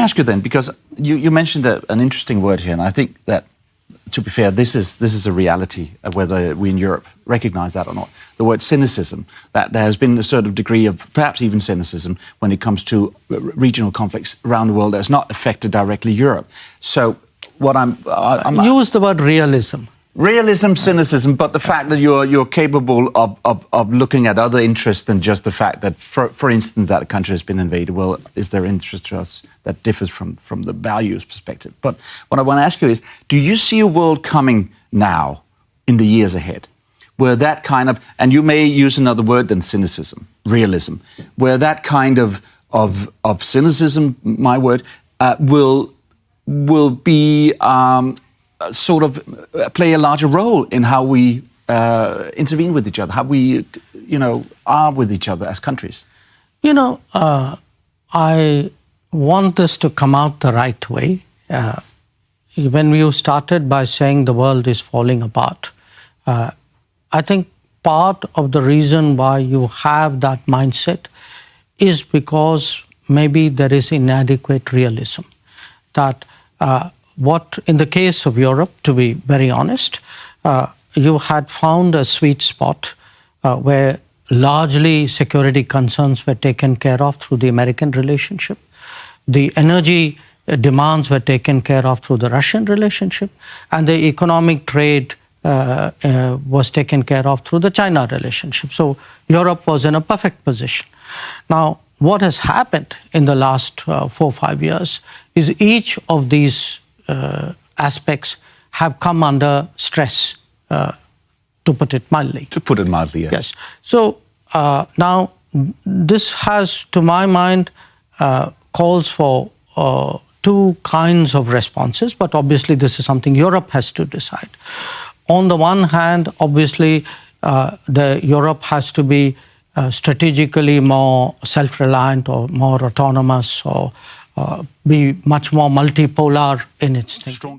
Ask you then, because you mentioned an interesting word here, and I think that, to be fair, this is a reality, whether we in Europe recognise that or not. The word cynicism, that there has been a sort of degree of perhaps even cynicism when it comes to regional conflicts around the world that has not affected directly Europe. So what I'm use the word realism. Realism, cynicism, but the fact that you're capable of looking at other interests than just the fact that, for instance, that a country has been invaded. Well, is there interest to us that differs from the values perspective? But what I want to ask you is, do you see a world coming now, in the years ahead, where that kind of, and you may use another word than cynicism, realism, where that kind of cynicism, my word, will be sort of play a larger role in how we intervene with each other, how we, are with each other as countries? I want this to come out the right way. When you started by saying the world is falling apart, I think part of the reason why you have that mindset is because maybe there is inadequate realism. That what, in the case of Europe, to be very honest, you had found a sweet spot where largely security concerns were taken care of through the American relationship. The energy demands were taken care of through the Russian relationship, and the economic trade was taken care of through the China relationship. So Europe was in a perfect position. Now, what has happened in the last 4 or 5 years is each of these aspects have come under stress, to put it mildly. To put it mildly, yes. Yes. So now this has, to my mind, calls for two kinds of responses, but obviously this is something Europe has to decide. On the one hand, obviously, Europe has to be strategically more self-reliant or more autonomous, or be much more multipolar in its thinking.